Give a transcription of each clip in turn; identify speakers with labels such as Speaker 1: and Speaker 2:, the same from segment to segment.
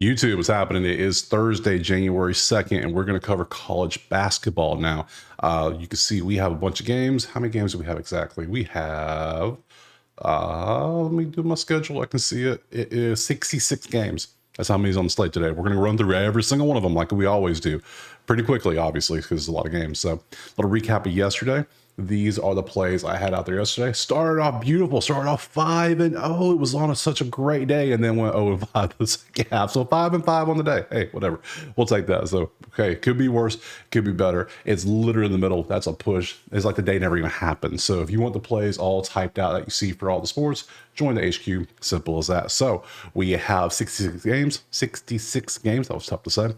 Speaker 1: YouTube, what's happening? It is Thursday, January 2nd, and we're going to cover college basketball now. You can see we have a bunch of games. How many games do we have exactly? We have, let me do my schedule. I can see it. It is 66 games. That's how many's on the slate today. We're going to run through every single one of them like we always do pretty quickly, obviously, because there's a lot of games. So a little recap of yesterday. These are the plays I had out there yesterday. Started off beautiful. Started off 5-0. It was on such a great day, and then went 0-5 the second half. So 5-5 on the day. Hey, whatever. We'll take that. So okay, could be worse, could be better. It's literally in the middle. That's a push. It's like the day never even happened. So if you want the plays all typed out that you see for all the sports, join the HQ. Simple as that. So we have 66 games. 66 games. That was tough to say.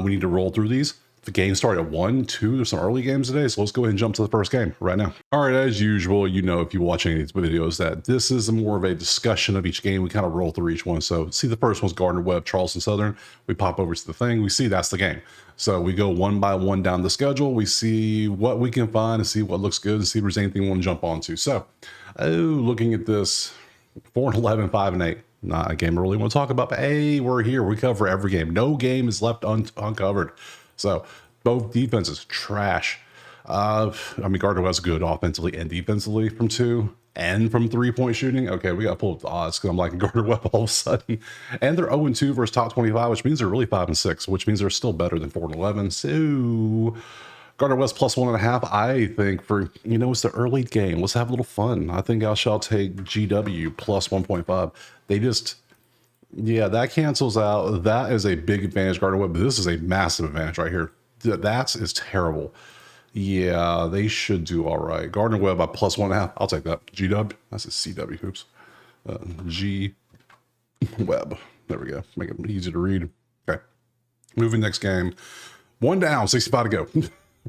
Speaker 1: We need to roll through these. The game started at 1, 2. There's some early games today, so let's go ahead and jump to the first game right now. All right, as usual, you know, if you watch any of these videos, that this is more of a discussion of each game. We kind of roll through each one. So see, the first one's Gardner-Webb, Charleston Southern. We pop over to the thing. We see that's the game. So we go one by one down the schedule. We see what we can find and see what looks good and see if there's anything we want to jump onto. So looking at this, 4-11, 5-8. Not a game I really want to talk about, but hey, we're here. We cover every game. No game is left uncovered. So both defenses trash. I mean, Gardner-Webb's good offensively and defensively from 2 and from 3-point shooting. Okay, we got to pull up the odds because I'm liking Gardner-Webb all of a sudden. And they're 0-2 versus top 25, which means they're really 5-6, which means they're still better than 4-11. So Gardner-Webb's plus 1.5. I think for, you know, it's the early game. Let's have a little fun. I think I shall take GW plus 1.5. They just... Yeah, that cancels out. That is a big advantage, Gardner-Webb. This is a massive advantage right here. That is terrible. Yeah, they should do all right. Gardner-Webb by plus 1.5. I'll take that. GW. That's a CW. Oops. G-Webb. There we go. Make it easy to read. Okay. Moving next game. 1 down, 65 to go.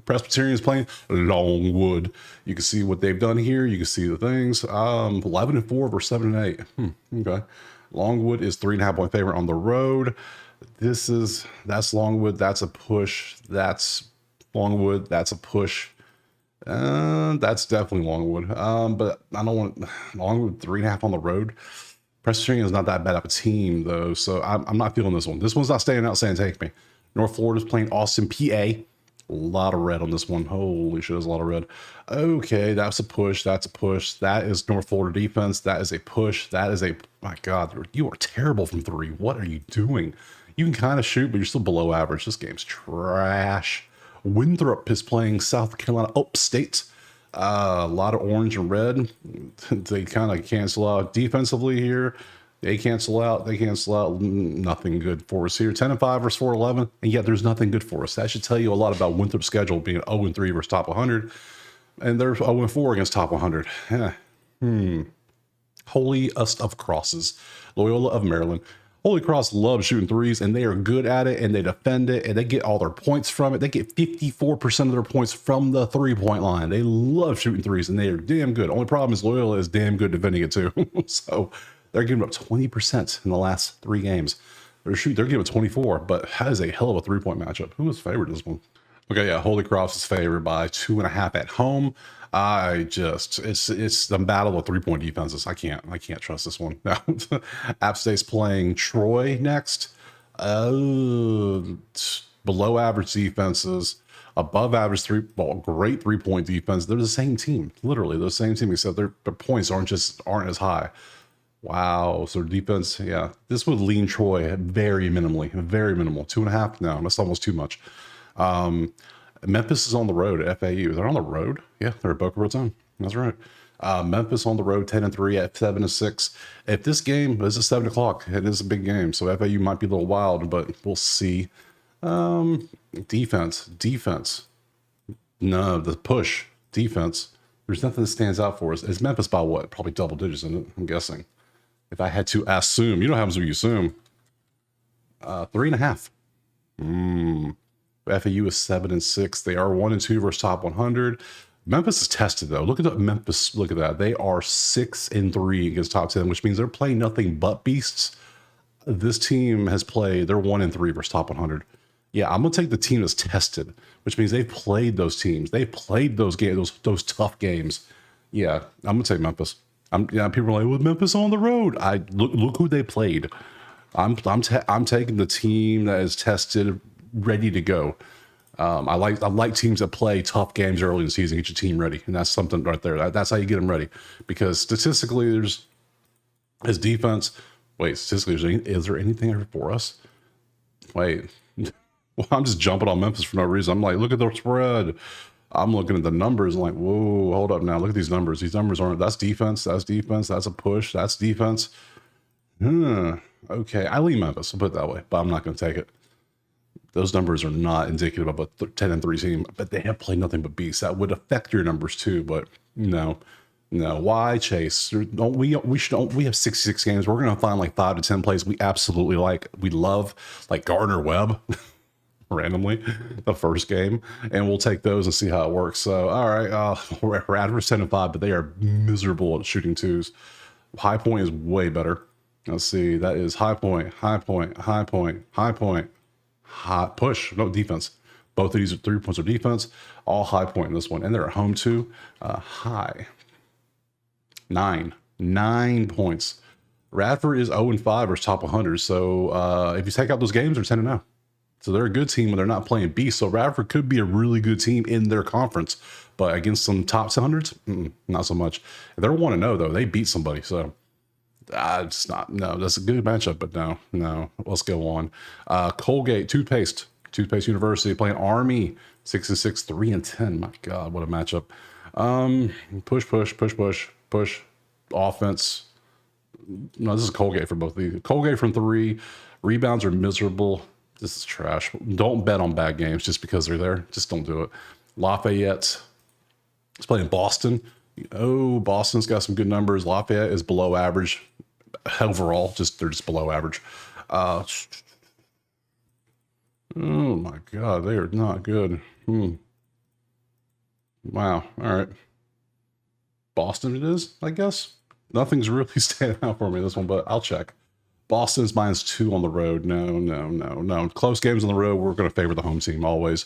Speaker 1: Presbyterian's playing Longwood. You can see what they've done here. You can see the things. 11-4 versus 7-8. Okay. Longwood is 3.5-point favorite on the road. That's Longwood. That's a push. That's Longwood. That's a push. That's definitely Longwood. But I don't want Longwood 3.5 on the road. Presbyterian is not that bad of a team though, so I'm not feeling this one. This one's not staying out saying take me. North Florida's playing Austin, PA. A lot of red on this one. Holy shit, there's a lot of red. Okay, that's a push. That's a push. That is North Florida defense. That is a push. That is a... My God, you are terrible from 3. What are you doing? You can kind of shoot, but you're still below average. This game's trash. Winthrop is playing South Carolina Upstate. A lot of orange and red. They kind of cancel out defensively here. They cancel out. Nothing good for us here. 10-5 versus 4-11, and yet there's nothing good for us. That should tell you a lot about Winthrop's schedule being 0-3 versus top 100, and they're 0-4 against top 100. Holiest of crosses, Loyola of Maryland. Holy Cross loves shooting threes, and they are good at it, and they defend it, and they get all their points from it. They get 54% of their points from the 3-point line. They love shooting threes, and they are damn good. Only problem is Loyola is damn good defending it too. So they're giving up 20% in the last 3 games. They're giving up 24, but that is a hell of a 3-point matchup. Who is favored in this one? Okay, yeah, Holy Cross is favored by 2.5 at home. It's the battle of 3-point defenses. I can't trust this one. Now, App State's playing Troy next. Below average defenses, above average great 3-point defense. They're the same team, literally the same team, except their points aren't as high. Wow. So defense, yeah, this would lean Troy very minimally, very minimal. 2.5. No, that's almost too much. Memphis is on the road at FAU. They're on the road. Yeah, they're at Boca Raton. That's right. Memphis on the road, 10-3 at 7-6. If this game is at 7 o'clock, it is a big game. So FAU might be a little wild, but we'll see. Defense. No, the push defense. There's nothing that stands out for us. It's Memphis by what? Probably double digits, isn't it? I'm guessing. If I had to assume, you know what happens when you assume. 3.5. FAU is 7-6. They are 1-2 versus top 100. Memphis is tested though. Look at Memphis. Look at that. They are 6-3 against top 10, which means they're playing nothing but beasts. This team has played. They're 1-3 versus top 100. Yeah, I'm gonna take the team that's tested, which means they've played those teams. They've played those games, those tough games. Yeah, I'm gonna take Memphis. People are like, well, Memphis on the road. Look who they played. I'm taking the team that is tested, ready to go. I like teams that play tough games early in the season, get your team ready, and that's something right there. That's how you get them ready. Because statistically, there's his defense. Wait, statistically, is there anything for us? Wait, well, I'm just jumping on Memphis for no reason. I'm like, look at the spread. I'm looking at the numbers. I'm like, whoa, hold up now. Look at these numbers. These numbers aren't. That's defense. That's defense. That's a push. That's defense. Okay, I lean Memphis. I'll put it that way, but I'm not going to take it. Those numbers are not indicative of a 10-3 team, but they have played nothing but beasts. That would affect your numbers too, but no. Why chase? We have 66 games. We're going to find like 5 to 10 plays we absolutely like. We love like Gardner-Webb randomly the first game, and we'll take those and see how it works. So, all right, we're average 10-5, but they are miserable at shooting twos. High point is way better. Let's see. That is high point, high point, high point, high point. Hot push, no defense. Both of these are 3 points of defense, all high point in this one, and they're at home too. High 9 points. Radford is 0-5 versus top 100. So if you take out those games, they're 10-0. So they're a good team when they're not playing beast. So Radford could be a really good team in their conference, but against some top 100s, not so much. They're 1-0 though. They beat somebody, so. It's not. No, that's a good matchup, but no. Let's go on. Colgate Toothpaste University playing Army 6-6, 3-10. My God, what a matchup. Push. Offense. No, this is Colgate for both of these. Colgate from 3. Rebounds are miserable. This is trash. Don't bet on bad games just because they're there. Just don't do it. Lafayette is playing Boston. Oh, Boston's got some good numbers. Lafayette is below average overall. They're just below average. Oh my God, they are not good. Wow. All right. Boston it is, I guess. Nothing's really standing out for me this one, but I'll check. Boston's -2 on the road. No. Close games on the road, we're going to favor the home team always.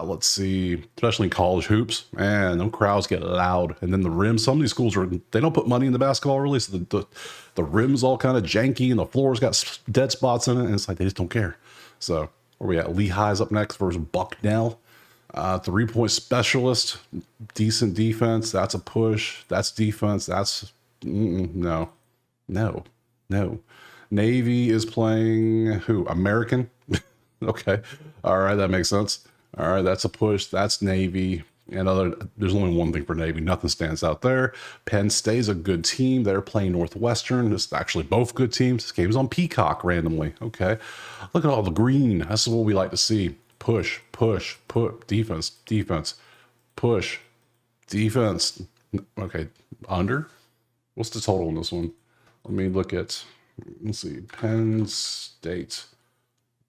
Speaker 1: Let's see, especially in college hoops, man, them crowds get loud. And then the rims, some of these schools they don't put money in the basketball really, so the rims all kind of janky and the floor's got dead spots in it, and it's like they just don't care. So where we at? Lehigh's up next versus Bucknell. 3-point specialist, decent defense. That's a push. That's defense. That's no. Navy is playing who? American. Okay. All right. That makes sense. All right. That's a push. That's Navy. And there's only one thing for Navy. Nothing stands out there. Penn State's a good team. They're playing Northwestern. It's actually both good teams. This game's on Peacock randomly. Okay. Look at all the green. That's what we like to see. Push. Defense. Push. Defense. Okay. Under. What's the total in this one? Let me look at, let's see, Penn State,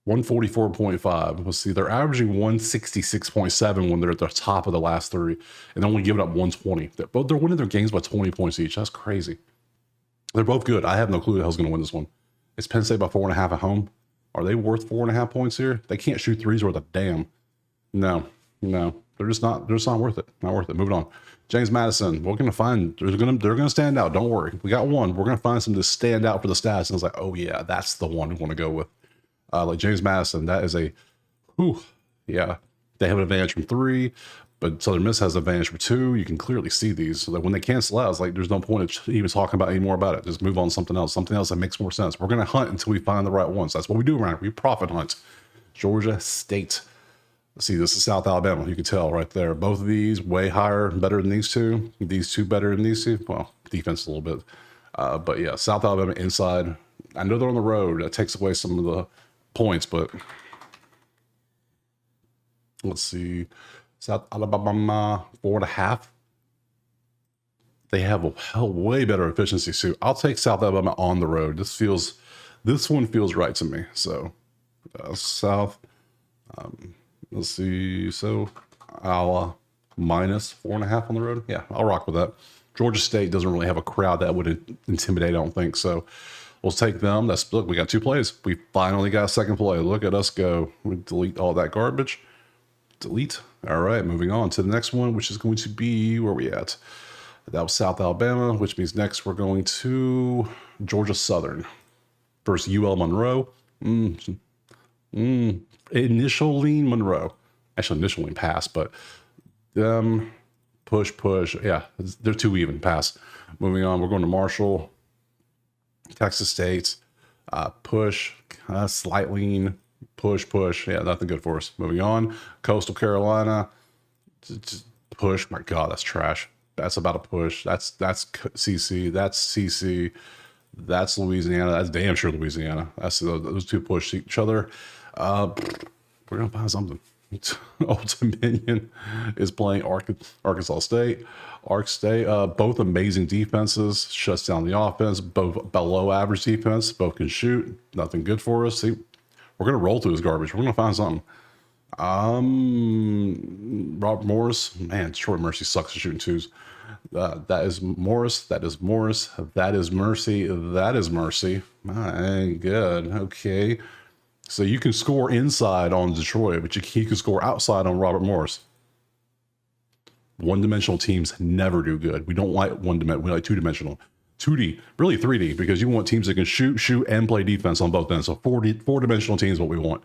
Speaker 1: 144.5. Let's see, they're averaging 166.7 when they're at the top of the last 3, and only giving up 120. They're winning their games by 20 points each. That's crazy. They're both good. I have no clue who's going to win this one. It's Penn State by 4.5 at home. Are they worth 4.5 points here? They can't shoot threes worth a damn. No. They're just not worth it. Not worth it. Moving on. James Madison, we're gonna find they're gonna stand out. Don't worry. We got one. We're gonna find some to stand out for the stats. And it's like, oh yeah, that's the one we want to go with. Like James Madison, that is yeah. They have an advantage from 3, but Southern Miss has an advantage from 2. You can clearly see these. So that when they cancel out, it's like there's no point of even talking about any more about it. Just move on to something else that makes more sense. We're gonna hunt until we find the right ones. That's what we do around here. We profit hunt. Georgia State. See, this is South Alabama. You can tell right there. Both of these way higher, better than these two. These two better than these two. Well, defense a little bit. But yeah, South Alabama inside. I know they're on the road. That takes away some of the points, but let's see. South Alabama, 4.5. They have a way better efficiency too. I'll take South Alabama on the road. This one feels right to me. So South. Let's see. So, minus 4.5 on the road. Yeah, I'll rock with that. Georgia State doesn't really have a crowd that would intimidate, I don't think. So, we'll take them. Look, we got 2 plays. We finally got a second play. Look at us go. We delete all that garbage. Delete. All right, moving on to the next one, which is going to be where we at. That was South Alabama, which means next we're going to Georgia Southern versus UL Monroe. Initial lean Monroe. Actually, initial lean pass, but push. Yeah, they're too even. Pass. Moving on, we're going to Marshall, Texas State. Push, slight lean, push. Yeah, nothing good for us. Moving on, Coastal Carolina. Just push. My God, that's trash. That's about a push. That's CC. That's CC. That's Louisiana. That's damn sure Louisiana. That's those two push each other. We're gonna find something. Old Dominion is playing Arkansas State. Ark State, both amazing defenses, shuts down the offense, both below average defense, both can shoot. Nothing good for us. See, we're gonna roll through this garbage. We're gonna find something. Robert Morris, man, Detroit Mercy sucks at shooting twos. That is Morris. That is Morris. That is Mercy. That is Mercy. My good. Okay. So you can score inside on Detroit, but you can score outside on Robert Morris. One-dimensional teams never do good. We don't like one-dimensional. We like two-dimensional. 2D, really 3D, because you want teams that can shoot, and play defense on both ends. So four-dimensional teams is what we want.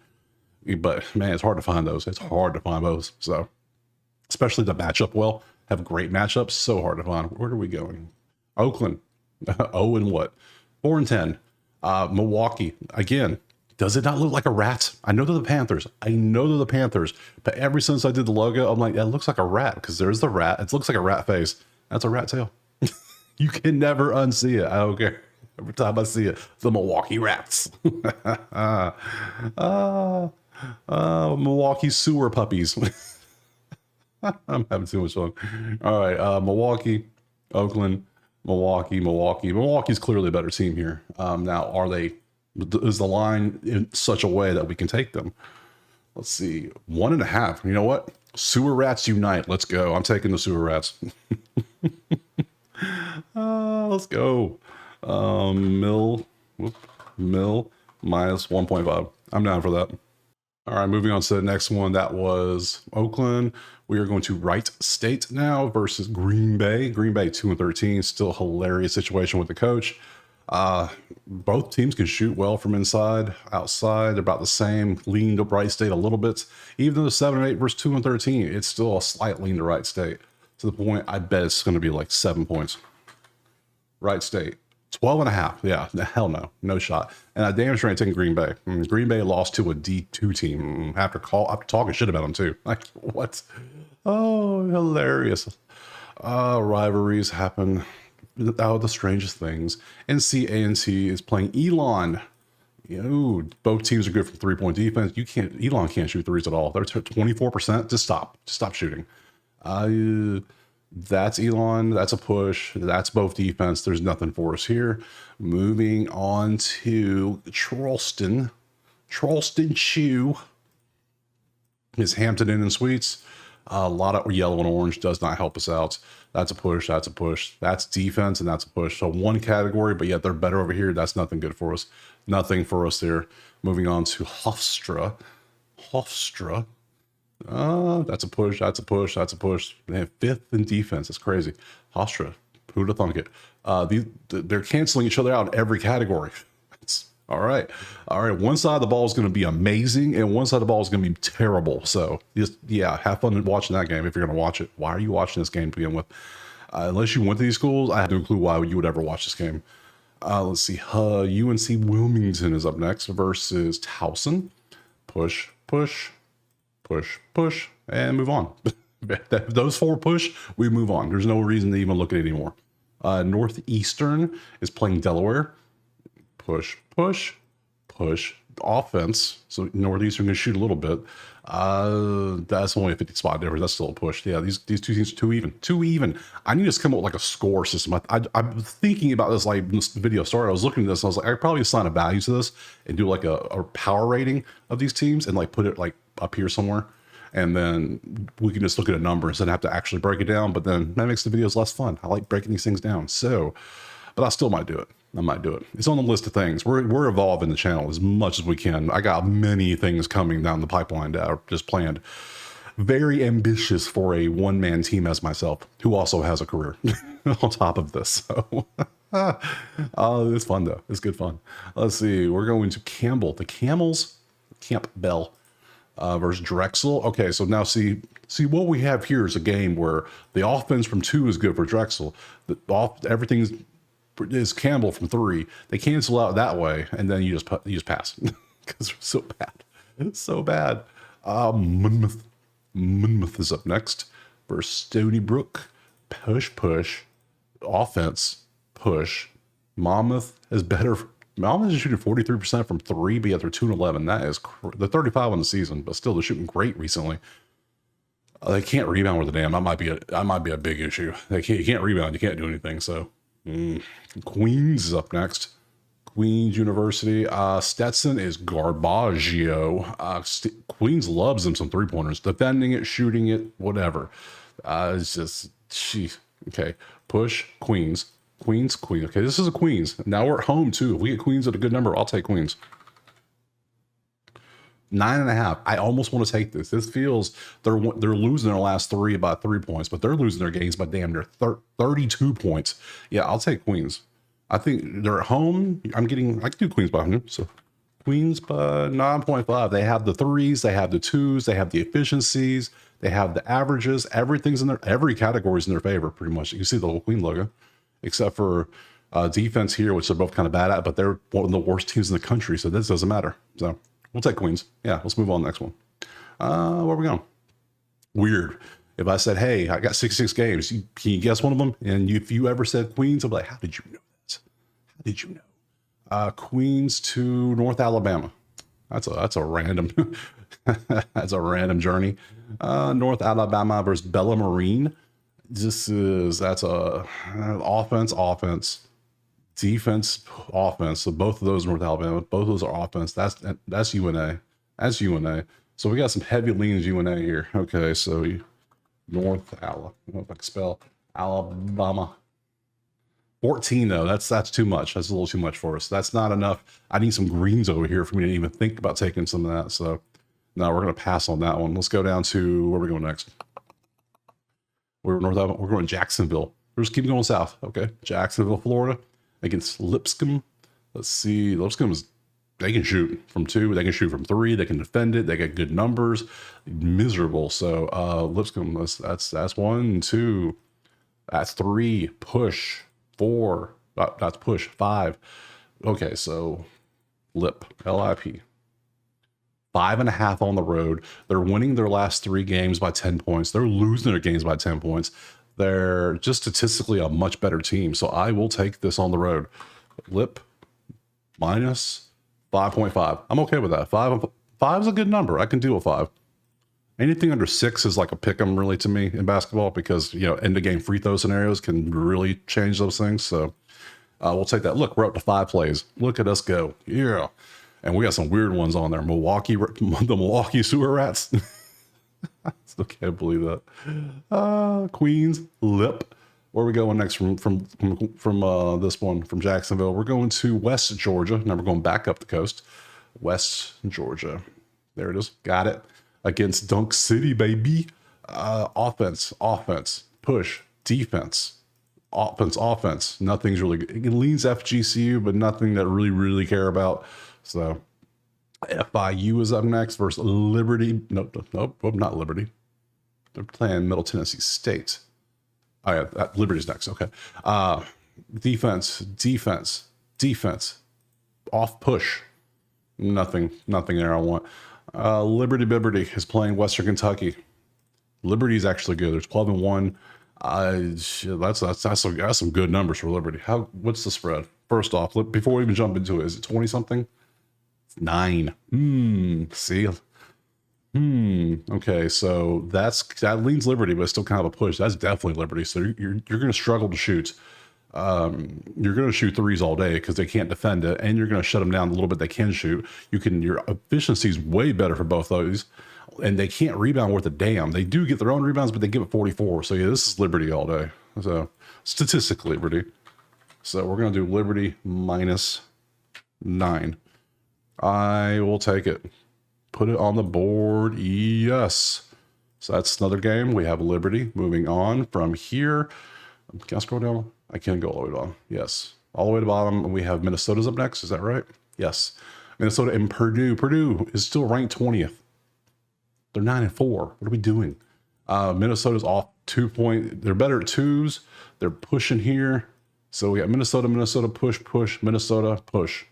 Speaker 1: But, man, it's hard to find those. It's hard to find those. So, especially the matchup well. Have great matchups. So hard to find. Where are we going? Oakland. 0 and what? 4 and 10. Milwaukee. Again, does it not look like a rat? I know they're the Panthers. But ever since I did the logo, I'm like, that looks like a rat because there's the rat. It looks like a rat face. That's a rat tail. You can never unsee it. I don't care. Every time I see it, the Milwaukee Rats. Milwaukee sewer puppies. I'm having too much fun. All right, Milwaukee, Oakland, Milwaukee. Milwaukee's clearly a better team here. Now, is the line in such a way that we can take them? Let's see, 1.5. You know what? Sewer Rats unite. Let's go. I'm taking the Sewer Rats. Let's go. Mill minus 1.5. I'm down for that. All right, moving on to the next one. That was Oakland. We are going to Wright State now versus Green Bay. Green Bay 2 and 13. Still hilarious situation with the coach. Both teams can shoot well from inside, outside. They're about the same. Lean to Wright State a little bit. Even though the 7 and 8 versus 2 and 13, it's still a slight lean to Wright State. To the point, I bet it's going to be like 7 points. Wright State. 12.5. Yeah, hell no. No shot. And I damn sure ain't taking Green Bay. Green Bay lost to a D2 team after talking shit about them too. Like, what? Oh, hilarious. Rivalries happen. Oh, the strangest things. NC is playing Elon. Both teams are good from 3-point defense. Elon can't shoot threes at all. They're 24%. Just stop shooting. That's Elon. That's a push. That's both defense. There's nothing for us here. Moving on to Charleston. Charleston Chew is Hampton Inn and Suites. A lot of yellow and orange does not help us out. That's a push. That's a push. That's defense, and that's a push. So one category, but yet they're better over here. That's nothing good for us. Nothing for us there. Moving on to Hofstra. That's a push. That's a push. That's a push. They have 5th in defense. That's crazy. Hofstra. Who'd have thunk it? They're canceling each other out in every category. All right. One side of the ball is going to be amazing, and one side of the ball is going to be terrible. So, have fun watching that game if you're going to watch it. Why are you watching this game to begin with? Unless you went to these schools, I have no clue why you would ever watch this game. Let's see. UNC Wilmington is up next versus Towson. Push, and move on. Those 4 push, we move on. There's no reason to even look at it anymore. Northeastern is playing Delaware. Push. Offense. So Northeastern can shoot a little bit. That's only a 50 spot difference. That's still a push. Yeah, these two teams are too even. I need to come up with like a score system. I'm thinking about this like when this video started. I was looking at this and I was like, I could probably assign a value to this and do like a power rating of these teams and like put it like up here somewhere. And then we can just look at a number instead of have to actually break it down. But then that makes the videos less fun. I like breaking these things down. So, but I still might do it. It's on the list of things. We're evolving the channel as much as we can. I got many things coming down the pipeline that are just planned. Very ambitious for a one-man team as myself, who also has a career on top of this. So Oh, it's fun though. It's good fun. Let's see. We're going to Campbell. The Camels, Campbell versus Drexel. Okay, so now see what we have here is a game where the offense from 2 is good for Drexel. Everything is Campbell from 3. They cancel out that way, and then you just pass because they're so bad. It's so bad. Monmouth is up next versus Stony Brook. Push. Offense, push. Monmouth is better. Monmouth is shooting 43% from 3, but yet they're 2-11. That is they're 35 on the season, but still they're shooting great recently. They can't rebound with a damn. That might be a big issue. You can't rebound. You can't do anything. So Queens is up next. Queens University. Stetson is Garbaggio. Queens loves them some 3-pointers. Defending it, shooting it, whatever. It's just, okay. Push, Queens. Queens. Okay, this is a Queens. Now we're at home, too. If we get Queens at a good number, I'll take Queens. 9.5. I almost want to take this. This feels they're losing their last 3 by 3 points, but they're losing their games by damn near 32 points. Yeah, I'll take Queens. I think they're at home. I can do Queens by 100. So Queens by 9.5. They have the 3s, they have the 2s, they have the efficiencies, they have the averages. Everything's in every category is in their favor, pretty much. You can see the little Queen logo, except for defense here, which they're both kind of bad at, but they're one of the worst teams in the country, so this doesn't matter. So we'll take Queens. Yeah, let's move on to the next one. Where are we going? Weird. If I said, hey, I got 66 games, can you guess one of them? And if you ever said Queens, I'll be like, how did you know that? How did you know? Queens to North Alabama. That's a random that's a random journey. North Alabama versus Bella Marine. That's a offense, defense, offense. So both of those North Alabama, both of those are offense. That's UNA. That's UNA. So we got some heavy leans UNA here. Okay, so North Alabama. I don't know if I can spell Alabama. 14 though, that's too much. That's a little too much for us. That's not enough. I need some greens over here for me to even think about taking some of that. So no, we're gonna pass on that one. Let's go down to where we going next. We're going to Jacksonville. We're just keep going south. Okay, Jacksonville, Florida, against Lipscomb. Let's see. Lipscomb they can shoot from 2. They can shoot from 3. They can defend it. They get good numbers. Miserable. So Lipscomb. That's 1, 2. That's 3. Push. 4. That's push. 5. Okay, so LIP. 5.5 on the road. They're winning their last 3 games by 10 points. They're losing their games by 10 points. They're just statistically a much better team. So I will take this on the road. LIP minus 5.5. I'm okay with that. 5 is a good number. I can deal with 5. Anything under 6 is like a pick 'em really to me in basketball because, end of game free throw scenarios can really change those things. So we'll take that. Look, we're up to 5 plays. Look at us go. Yeah. And we got some weird ones on there. The Milwaukee sewer rats. I still can't believe that. Queens, LIP. Where are we going next from this one, from Jacksonville? We're going to West Georgia. Now we're going back up the coast. West Georgia. There it is. Got it. Against Dunk City, baby. Offense, push, defense, offense. Nothing's really good. It leans FGCU, but nothing that really care about. So FIU is up next versus Liberty. Nope, not Liberty. They're playing Middle Tennessee State. Oh yeah, Liberty's next. Okay. Defense. Off push. Nothing there I want. Liberty is playing Western Kentucky. Liberty's actually good. There's 12-1. That's some good numbers for Liberty. What's the spread? First off, before we even jump into it, is it 20 something? 9. See? Okay, so that leans Liberty, but it's still kind of a push. That's definitely Liberty. So you're going to struggle to shoot. You're going to shoot 3s all day because they can't defend it, and you're going to shut them down a little bit. They can shoot. Your efficiency is way better for both those, and they can't rebound worth a damn. They do get their own rebounds, but they give it 44. So yeah, this is Liberty all day. So statistically Liberty. So we're going to do Liberty minus 9. I will take it. Put it on the board. Yes. So that's another game. We have Liberty moving on from here. Can I scroll down? I can go all the way down. Yes. all the way to the bottom. We have Minnesota's up next. Is that right? Yes. Minnesota and Purdue. Purdue is still ranked 20th. They're 9-4. What are we doing? Minnesota's off 2 point. They're better at twos. They're pushing here. So we got Minnesota, push, Minnesota, push.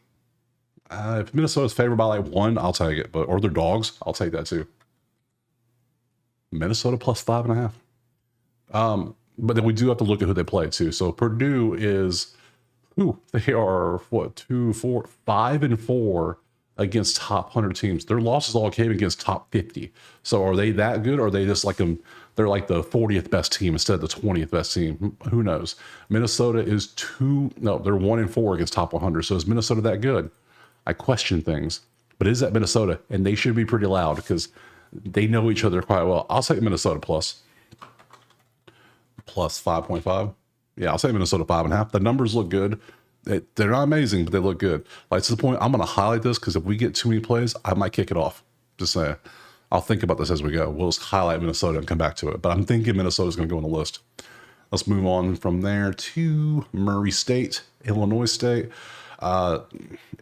Speaker 1: If Minnesota's favored by like 1, I'll take it. Or they're dogs, I'll take that too. Minnesota plus 5.5. But then we do have to look at who they play too. So Purdue is, they are 5-4 against top 100 teams. Their losses all came against top 50. So are they that good, or are they just like they're like the 40th best team instead of the 20th best team? Who knows? Minnesota is they're 1-4 against top 100. So is Minnesota that good? I question things, but is that Minnesota? And they should be pretty loud because they know each other quite well. I'll say Minnesota plus 5.5. Yeah, I'll say Minnesota 5.5. The numbers look good. They're not amazing, but they look good. Like, to the point, I'm going to highlight this because if we get too many plays, I might kick it off. Just saying. I'll think about this as we go. We'll just highlight Minnesota and come back to it. But I'm thinking Minnesota's going to go on the list. Let's move on from there to Murray State, Illinois State.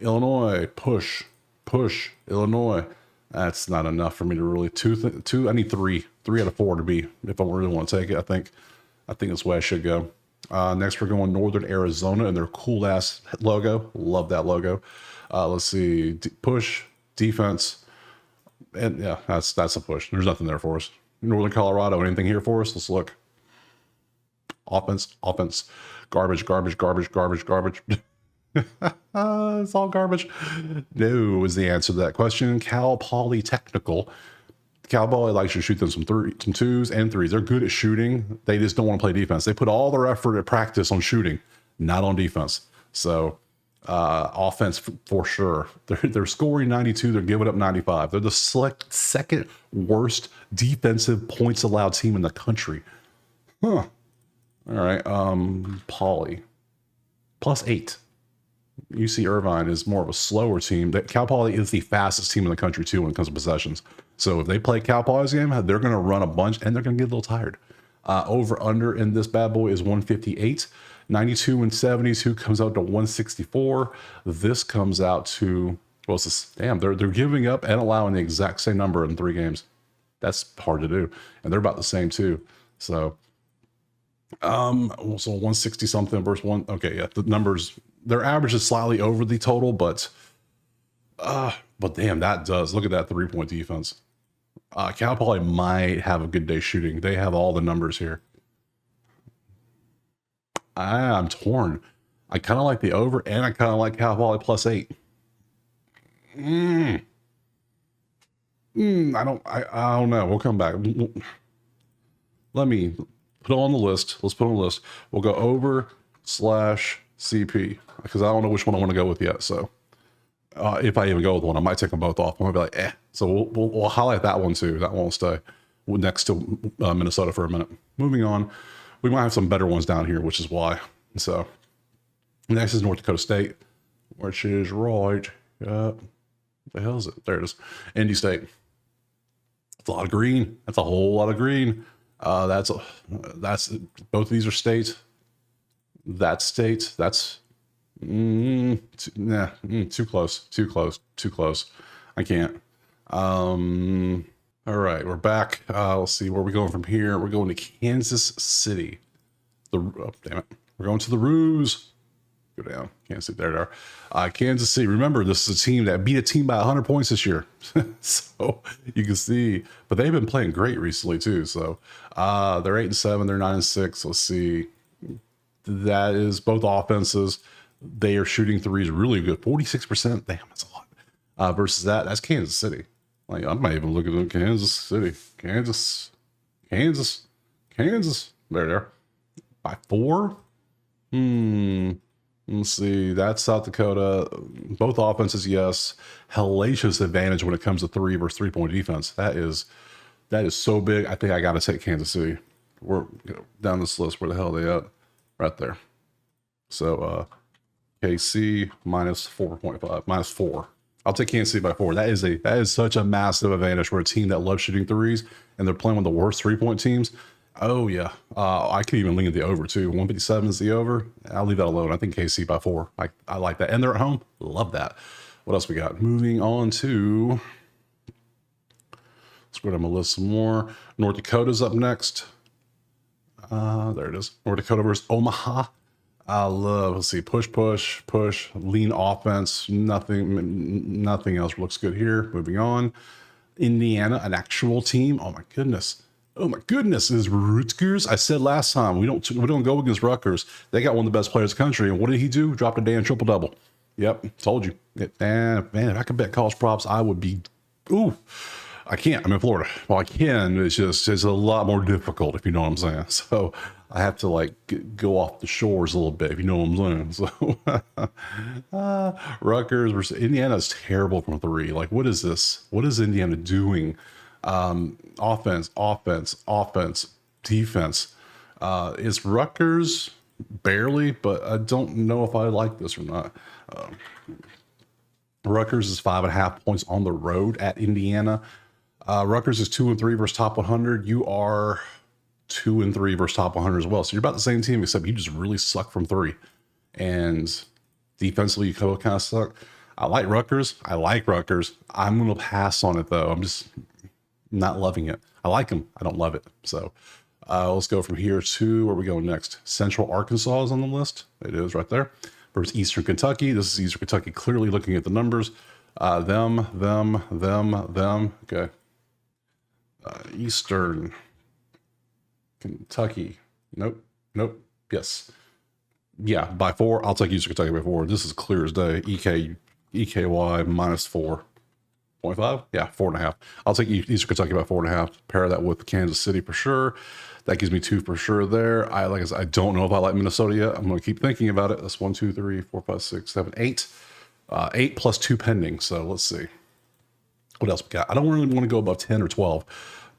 Speaker 1: Illinois, push, Illinois. That's not enough for me to really two. I need 3 out of 4 to be, if I really want to take it. I think that's the way I should go. Next, we're going Northern Arizona and their cool ass logo. Love that logo. Let's see, push, defense, and yeah, that's a push. There's nothing there for us. Northern Colorado, anything here for us? Let's look. Offense, garbage. It's all garbage. No is the answer to that question. Cal Polytechnical. Cal Poly likes to shoot them some 2s and 3s. They're good at shooting. They just don't want to play defense. They put all their effort at practice on shooting, not on defense. So offense for sure. They're scoring 92. They're giving up 95. They're the second worst defensive points allowed team in the country. Huh. All right. Poly plus 8. UC Irvine is more of a slower team. Cal Poly is the fastest team in the country too when it comes to possessions. So if they play Cal Poly's game, they're going to run a bunch and they're going to get a little tired. Over under in this bad boy is 158. 92 and 72 comes out to 164. This comes out to, well, it's just, damn, they're giving up and allowing the exact same number in 3 games. That's hard to do, and they're about the same too. So 160 something versus 1. Okay, yeah, the numbers. Their average is slightly over the total, but damn, that does. Look at that 3-point defense. Cal Poly might have a good day shooting. They have all the numbers here. I'm torn. I kind of like the over, and I kind of like Cal Poly plus 8. I don't know. We'll come back. Let me put it on the list. Let's put it on the list. We'll go over / CP because I don't know which one I want to go with yet. So if I even go with one, I might take them both off. I'm gonna be like, So we'll highlight that one too. That won't stay next to Minnesota for a minute. Moving on, we might have some better ones down here, which is why. So next is North Dakota State, which is right. What the hell is it? There it is. Indy State. It's a lot of green. That's a whole lot of green. That's both of these are states. That state, that's too close. I can't. All right, we're back. Let's see where we're going from here. We're going to Kansas City. Damn it. We're going to the Roos. Go down. Kansas City. There they are. Kansas City. Remember, this is a team that beat a team by 100 points this year. So you can see, but they've been playing great recently too. So they're 8-7. They're 9-6. Let's see. That is both offenses. They are shooting 3s really good. 46%. Damn, that's a lot. Versus that's Kansas City. Like, I might even look at Kansas City. Kansas. There they are. By 4? Let's see. That's South Dakota. Both offenses, yes. Hellacious advantage when it comes to 3 versus 3-point defense. That is so big. I think I got to take Kansas City. We're down this list. Where the hell are they at? Right there. So KC minus 4.5, minus 4. I'll take Kansas City by 4. That is such a massive advantage for a team that loves shooting 3s, and they're playing one of the worst 3-point teams. Oh yeah, I could even lean at the over too. 157 is the over. I'll leave that alone. I think KC by 4. I like that, and they're at home. Love that. What else we got? Moving on to, let's go down my list some more. North Dakota's up next. There it is. North Dakota versus Omaha. I love, let's see, push, lean offense. Nothing else looks good here. Moving on. Indiana, an actual team. Oh my goodness. Oh my goodness, is Rutgers. I said last time we don't go against Rutgers. They got one of the best players in the country, and what did he do? Dropped a damn triple double. Yep, told you. Man, if I could bet college props, I would be. Ooh, I can't. I'm in Florida. Well, I can. It's a lot more difficult, if you know what I'm saying. So I have to like go off the shores a little bit, if you know what I'm saying. So Rutgers versus Indiana is terrible from 3. Like, what is this? What is Indiana doing? Offense, defense. Is Rutgers barely, but I don't know if I like this or not. Rutgers is 5.5 points on the road at Indiana. Rutgers is 2-3 versus top 100. You are 2-3 versus top 100 as well. So you're about the same team, except you just really suck from 3. And defensively, you kind of suck. I like Rutgers. I'm going to pass on it, though. I'm just not loving it. I like them. I don't love it. So let's go from here to where we go next. Central Arkansas is on the list. It is right there. Versus Eastern Kentucky. This is Eastern Kentucky clearly looking at the numbers. Them. Okay. Eastern Kentucky. Nope. Yes. Yeah, by 4. I'll take Eastern Kentucky by 4. This is clear as day. EKY minus 4.5. Yeah, 4.5. I'll take Eastern Kentucky by 4.5. Pair that with Kansas City for sure. That gives me 2 for sure there. Like I said, I don't know if I like Minnesota yet. I'm going to keep thinking about it. That's 1, 2, 3, 4, 5, 6, 7, 8. 8 plus 2 pending. So let's see. What else we got? I don't really want to go above 10 or 12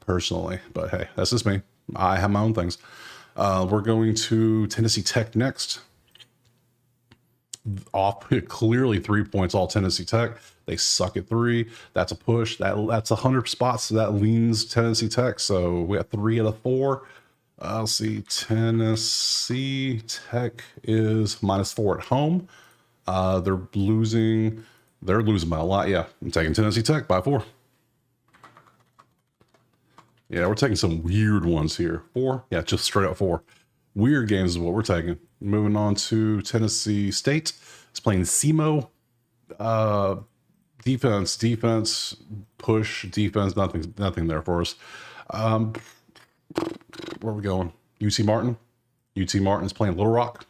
Speaker 1: personally, but hey, that's just me. I have my own things. We're going to Tennessee Tech next. Off clearly 3 points all Tennessee Tech. They suck at 3. That's a push. That's 100 spots. So that leans Tennessee Tech. So we got 3 out of 4. I'll see. Tennessee Tech is -4 at home. They're losing by a lot. Yeah, I'm taking Tennessee Tech by 4. Yeah, we're taking some weird ones here. 4? Yeah, just straight up 4. Weird games is what we're taking. Moving on to Tennessee State. It's playing SEMO. Defense, push, defense, nothing there for us. Where are we going? UT Martin. UT Martin is playing Little Rock.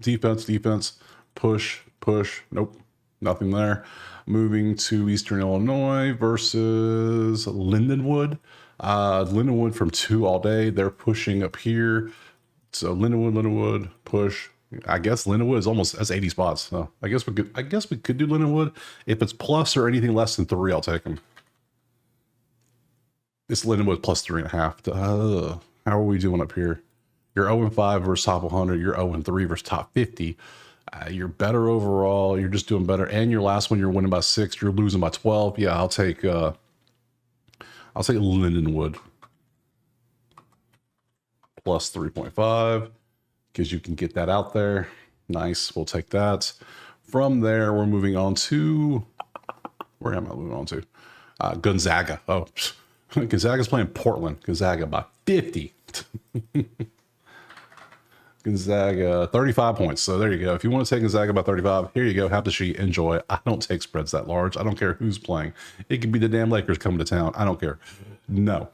Speaker 1: Defense, push. Nope, nothing there. Moving to Eastern Illinois versus Lindenwood. Lindenwood from 2 all day. They're pushing up here. So Lindenwood, push. I guess Lindenwood is almost, that's 80 spots. So I guess we could do Lindenwood. If it's plus or anything less than 3, I'll take them. It's Lindenwood plus 3.5. How are we doing up here? You're 0-5 versus top 100. You're 0-3 versus top 50. You're better overall. You're just doing better. And your last one, you're winning by 6. You're losing by 12. Yeah, I'll take Lindenwood plus 3.5 because you can get that out there. Nice. We'll take that. From there, we're moving on to, where am I moving on to? Gonzaga. Oh, Gonzaga's playing Portland. Gonzaga by 50. Gonzaga, 35 points. So there you go. If you want to take Gonzaga by 35, here you go. Have the sheet. Enjoy. I don't take spreads that large. I don't care who's playing. It could be the damn Lakers coming to town. I don't care. No.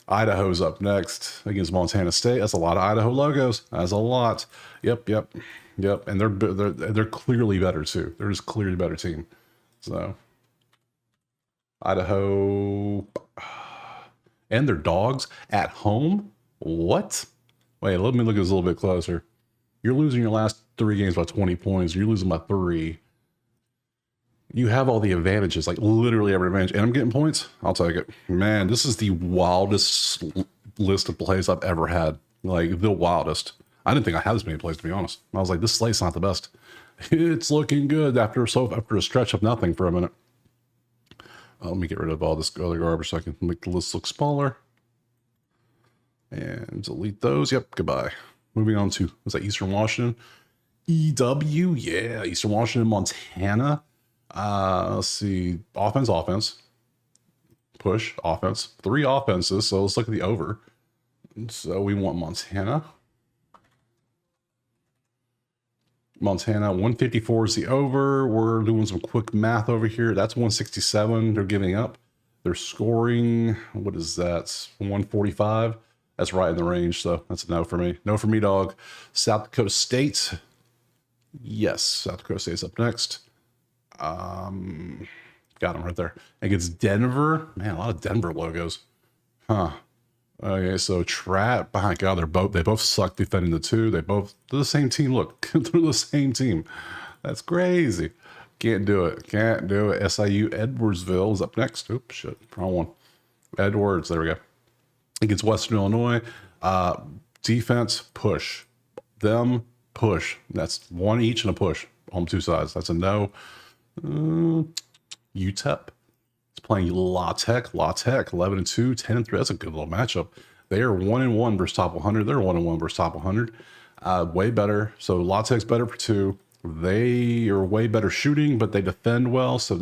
Speaker 1: Idaho's up next against Montana State. That's a lot of Idaho logos. That's a lot. Yep. And they're clearly better too. They're just clearly a better team. So Idaho and their dogs at home. What? Wait, let me look at this a little bit closer. You're losing your last 3 games by 20 points. You're losing by 3. You have all the advantages, like literally every advantage. And I'm getting points. I'll take it. Man, this is the wildest list of plays I've ever had. Like the wildest. I didn't think I had this many plays, to be honest. I was like, this slate's not the best. It's looking good after a stretch of nothing for a minute. Let me get rid of all this other garbage so I can make the list look smaller. And delete those. Yep, goodbye. Moving on to, was that Eastern Washington? EW, yeah, Eastern Washington, Montana. Let's see, offense, push, offense. 3 offenses, so let's look at the over. So we want Montana. Montana, 154 is the over. We're doing some quick math over here. That's 167 they're giving up. They're scoring, what is that, 145? That's right in the range, so that's a no for me. No for me, dog. South Dakota State. Yes, South Dakota State's up next. Got him right there. Against Denver. Man, a lot of Denver logos. Huh. Okay, so Trap. My God, they both suck defending the 2. They're the same team. Look, they're the same team. That's crazy. Can't do it. Can't do it. SIU Edwardsville is up next. Oops, shit. Wrong one. Edwards. There we go. Against Western Illinois. Defense, push. Them, push. That's 1 each and a push on 2 sides. That's a no. UTEP. It's playing La Tech. 11-2, 10-3. That's a good little matchup. They are 1-1 versus top 100. They're 1-1 versus top 100. Way better. So La Tech's better for 2. They are way better shooting, but they defend well. So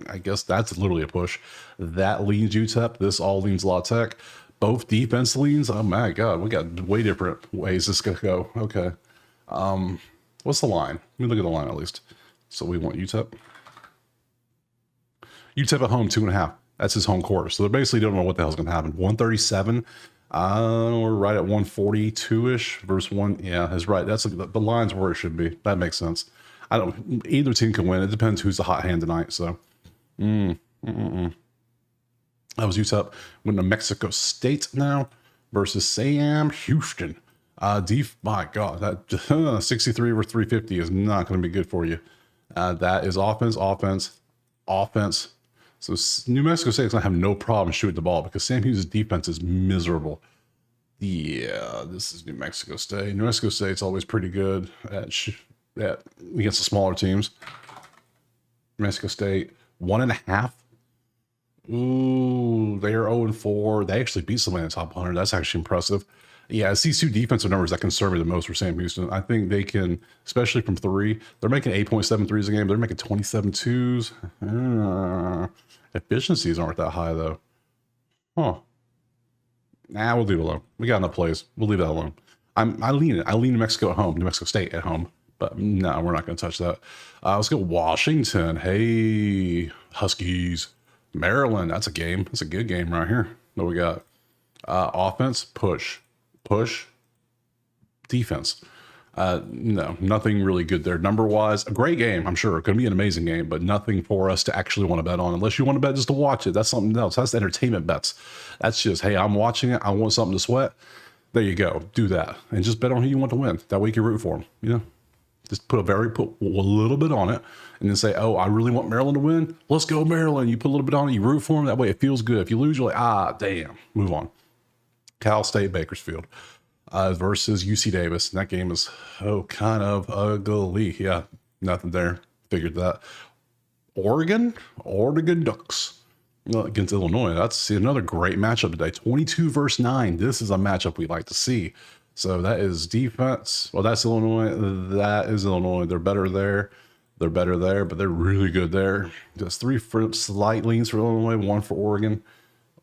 Speaker 1: I guess that's literally a push. That leans UTEP. This all leans La Tech. Both defense leans. Oh my God, we got way different ways this could go. Okay. What's the line? Let me look at the line at least. So we want UTEP. UTEP at home, 2.5. That's his home court. So they basically don't know what the hell's going to happen. 137. We're right at 142-ish versus 1. Yeah, is right. That's the line's where it should be. That makes sense. Either team can win. It depends who's the hot hand tonight. So, that was UTEP. We're to Mexico State now versus Sam Houston. My God, that 63 over 350 is not going to be good for you. That is offense. So New Mexico State's going to have no problem shooting the ball because Sam Houston's defense is miserable. Yeah, this is New Mexico State. New Mexico State's always pretty good against the smaller teams. New Mexico State, 1.5. Ooh, they are 0-4. They actually beat somebody in the top 100. That's actually impressive. Yeah, it's these 2 defensive numbers that concern me the most for Sam Houston. I think they can, especially from 3, they're making 8.7 threes a game. They're making 27 twos. Efficiencies aren't that high, though. Huh. Nah, we'll leave it alone. We got enough plays. We'll leave that alone. I lean it. I lean New Mexico at home, New Mexico State at home. But no, we're not going to touch that. Let's go Washington. Hey, Huskies. Maryland. That's a game. That's a good game right here. What we got? Offense, push. Defense. No, nothing really good there. Number-wise, a great game, I'm sure. Going to be an amazing game, but nothing for us to actually want to bet on. Unless you want to bet just to watch it. That's something else. That's entertainment bets. That's just, hey, I'm watching it. I want something to sweat. There you go. Do that. And just bet on who you want to win. That way you can root for them. You know? Just put a little bit on it and then say, oh, I really want Maryland to win. Let's go Maryland. You put a little bit on it. You root for them. That way it feels good. If you lose, you're like, damn. Move on. Cal State Bakersfield versus UC Davis. And that game is kind of ugly. Yeah, nothing there. Figured that. Oregon Ducks against Illinois. That's another great matchup today. 22 versus 9. This is a matchup we like to see. So that is defense. Well, that's Illinois. That is Illinois. They're better there. But they're really good there. Just 3 for slight leans for Illinois, 1 for Oregon.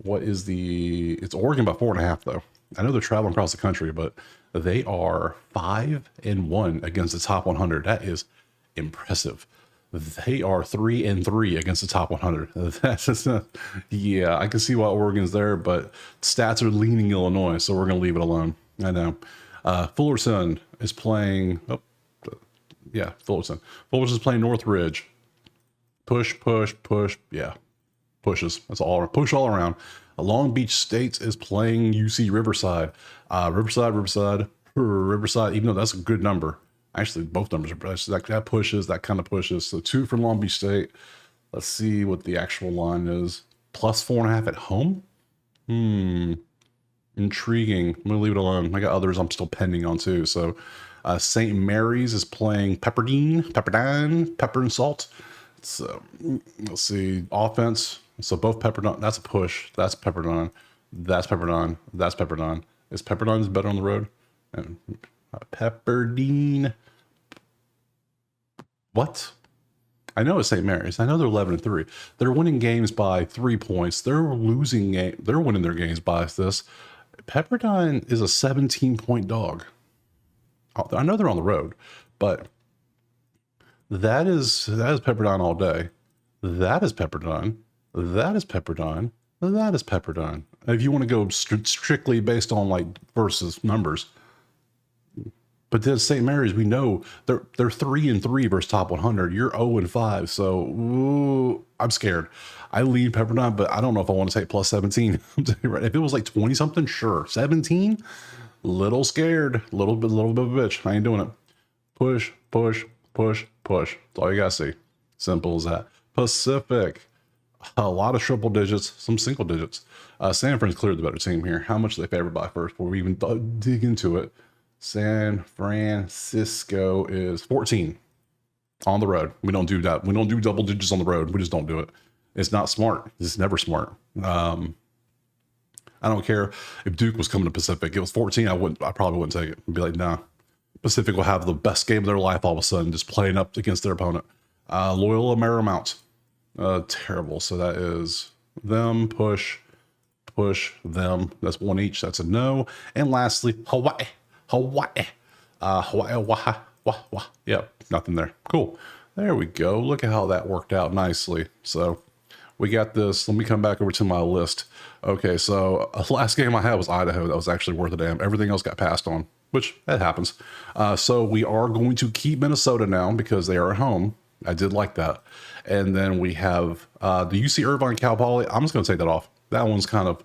Speaker 1: It's Oregon by 4.5 though. I know they're traveling across the country, but they are 5-1 against the top 100. That is impressive. They are 3-3 against the top 100. That's just yeah, I can see why Oregon's there, but stats are leaning Illinois, so we're going to leave it alone. I know. Fullerton is playing. Fullerton. Fullerton's playing Northridge. Push. Yeah. Pushes. That's all. Push all around. Long Beach State is playing UC Riverside. Riverside. Even though that's a good number. Actually, both numbers are best. That pushes. That kind of pushes. So 2 for Long Beach State. Let's see what the actual line is. Plus 4.5 at home. Intriguing. I'm gonna leave it alone. I got others I'm still pending on too. So, St. Mary's is playing Pepperdine, Pepper and Salt. So let's see, offense. So both Pepperdine. That's a push. That's Pepperdine. That's Pepperdine. That's Pepperdine. Is Pepperdine's better on the road? And Pepperdine. What? I know it's St. Mary's. I know they're 11-3. They're winning games by 3 points. They're losing game. They're winning their games by this. Pepperdine is a 17-point dog. I know they're on the road, but that is Pepperdine all day. That is Pepperdine. That is Pepperdine. That is Pepperdine. If you want to go strictly based on like versus numbers, but then St. Mary's, we know they're 3-3 versus top 100. You're 0-5, so ooh, I'm scared. I lead Pepperdine, but I don't know if I want to take plus 17. If it was like 20 something, sure. 17, little scared, little bit of a bitch. I ain't doing it. Push, push, push, push. That's all you gotta see. Simple as that. Pacific, a lot of triple digits, some single digits. San Fran's clearly the better team here. How much do they favor by first before we even dig into it? San Francisco is 14 on the road. We don't do that. We don't do double digits on the road. We just don't do it. It's not smart. It's never smart. I don't care if Duke was coming to Pacific. It was 14. I probably wouldn't take it. I'd be like, nah. Pacific will have the best game of their life all of a sudden, just playing up against their opponent. Loyola Marymount, terrible. So that is them. Push them. That's one each. That's a no. And lastly, Hawaii. Yep, nothing there. Cool. There we go. Look at how that worked out nicely. So we got this. Let me come back over to my list. Okay, so last game I had was Idaho. That was actually worth a damn. Everything else got passed on, which that happens. So we are going to keep Minnesota now because they are at home. I did like that. And then we have the UC Irvine Cal Poly. I'm just going to take that off. That one's kind of,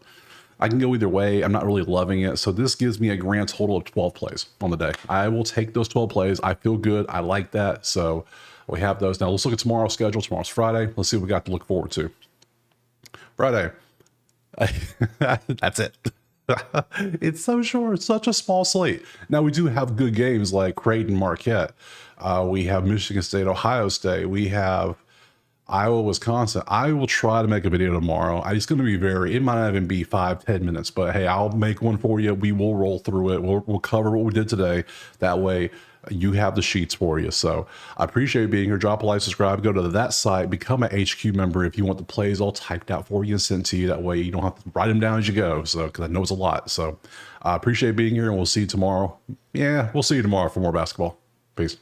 Speaker 1: I can go either way. I'm not really loving it. So this gives me a grand total of 12 plays on the day. I will take those 12 plays. I feel good. I like that. So we have those. Now let's look at tomorrow's schedule. Tomorrow's Friday. Let's see what we got to look forward to. Friday. That's it. It's so short. It's such a small slate. Now we do have good games like Creighton, Marquette. We have Michigan State, Ohio State. We have Iowa, Wisconsin. I will try to make a video tomorrow. It's going to be it might not even be 5-10 minutes, but hey, I'll make one for you. We will roll through it. We'll cover what we did today. That way you have the sheets for you. So I appreciate you being here. Drop a like, subscribe, go to that site, become an HQ member if you want the plays all typed out for you and sent to you. That way you don't have to write them down as you go. So, because I know it's a lot. So I appreciate being here and we'll see you tomorrow. Yeah, we'll see you tomorrow for more basketball. Peace.